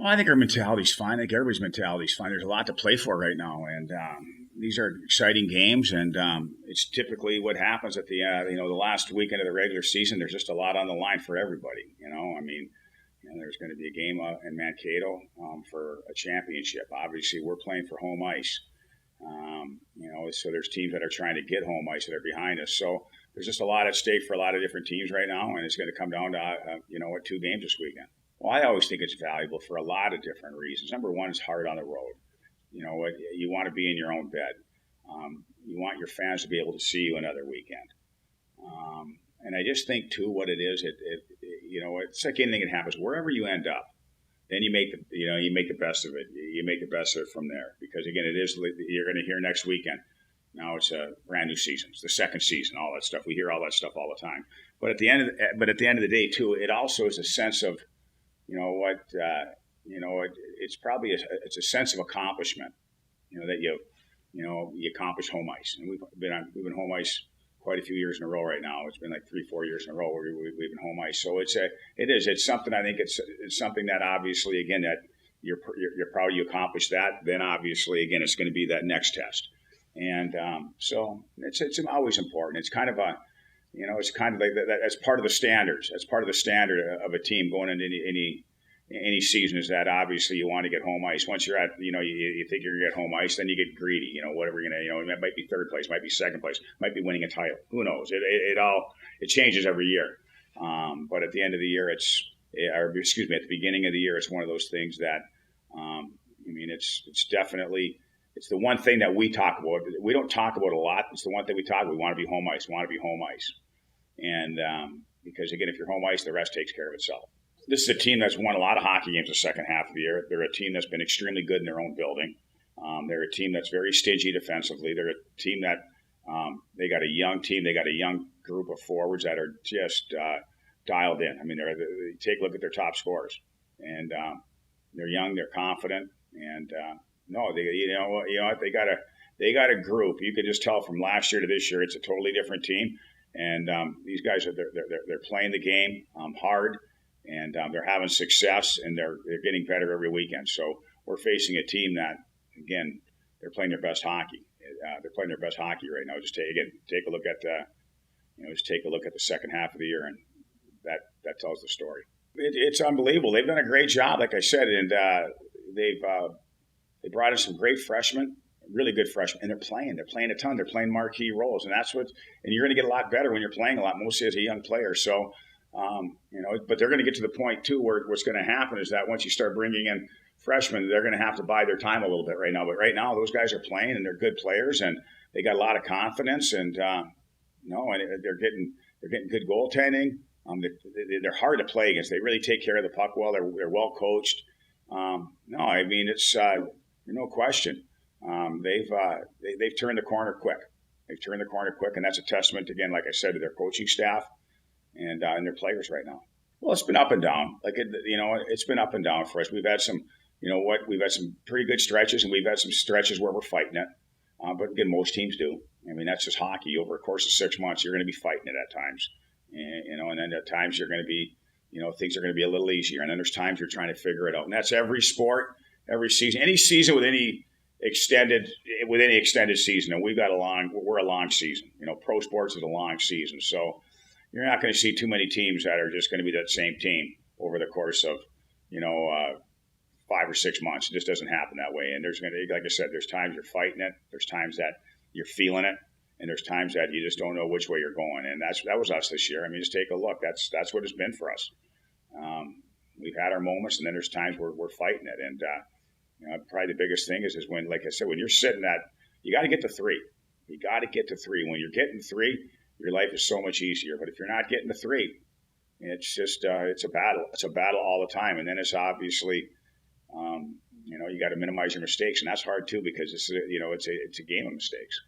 Well, I think our mentality's fine. I think everybody's mentality's fine. There's a lot to play for right now, and these are exciting games. And it's typically what happens at the last weekend of the regular season. There's just a lot on the line for everybody. There's going to be a game in Mankato for a championship. Obviously, we're playing for home ice. So there's teams that are trying to get home ice that are behind us. So there's just a lot at stake for a lot of different teams right now, and it's going to come down to 2 games this weekend. Well, I always think it's valuable for a lot of different reasons. Number one, it's hard on the road. You want to be in your own bed. You want your fans to be able to see you another weekend. And I just think too, what it is, it's like anything that happens. Wherever you end up, then you make the best of it. You make the best of it from there. Because again, you're going to hear next weekend. Now it's a brand new season. It's the second season. All that stuff. We hear all that stuff all the time. But at the end of the day too, it also is a sense of, it's probably it's a sense of accomplishment. That you accomplish home ice, and we've been home ice quite a few years in a row right now. It's been like 3-4 years in a row where we've been home ice. So it's something. I think it's something that obviously again that you're proud you accomplished that. Then obviously again it's going to be that next test, and so it's always important. It's kind of a it's kind of like that. That's part of the standards. That's part of the standard of a team going into any season is that obviously you want to get home ice. Once you're at, you think you're going to get home ice, then you get greedy. Whatever you're going to, it might be third place, might be second place, might be winning a title. Who knows? It changes every year. But at the end of the year, at the beginning of the year, it's one of those things that, it's definitely. It's the one thing that we talk about. We don't talk about a lot. It's the one thing we talk about. We want to be home ice. We want to be home ice. And because, again, if you're home ice, the rest takes care of itself. This is a team that's won a lot of hockey games the second half of the year. They're a team that's been extremely good in their own building. They're a team that's very stingy defensively. They're a team that they got a young team. They got a young group of forwards that are just dialed in. They take a look at their top scorers. And they're young. They're confident. And no, they got a group. You could just tell from last year to this year, it's a totally different team. And these guys they're playing the game hard, and they're having success, and they're getting better every weekend. So we're facing a team that, again, they're playing their best hockey. They're playing their best hockey right now. Just take a look at the second half of the year, and that tells the story. It's unbelievable. They've done a great job, like I said, and they brought in some great freshmen, really good freshmen, and they're playing a ton. They're playing marquee roles, and and you're going to get a lot better when you're playing a lot, mostly as a young player. So, but they're going to get to the point too where what's going to happen is that once you start bringing in freshmen, they're going to have to bide their time a little bit right now. But right now, those guys are playing, and they're good players, and they got a lot of confidence, and they're getting good goaltending. They're hard to play against. They really take care of the puck well. They're well coached. It's no question. They've turned the corner quick. And that's a testament, again, like I said, to their coaching staff and their players right now. Well, it's been up and down. It's been up and down for us. We've had some, we've had some pretty good stretches, and we've had some stretches where we're fighting it. But again, most teams do. That's just hockey. Over a course of 6 months, you're going to be fighting it at times. And then at times you're going to be, things are going to be a little easier. And then there's times you're trying to figure it out. And that's every sport, every season, any season with any extended season. And we're a long season. Pro sports is a long season. So you're not going to see too many teams that are just going to be that same team over the course of, 5 or 6 months. It just doesn't happen that way. And like I said, there's times you're fighting it. There's times that you're feeling it. And there's times that you just don't know which way you're going. And that was us this year. Just take a look. That's what it's been for us. We've had our moments, and then there's times where we're fighting it. And probably the biggest thing is when, like I said, when you're sitting you got to get to 3. You got to get to 3. When you're getting 3, your life is so much easier. But if you're not getting to 3, it's just it's a battle. It's a battle all the time. And then it's obviously, you got to minimize your mistakes, and that's hard too because it's a game of mistakes.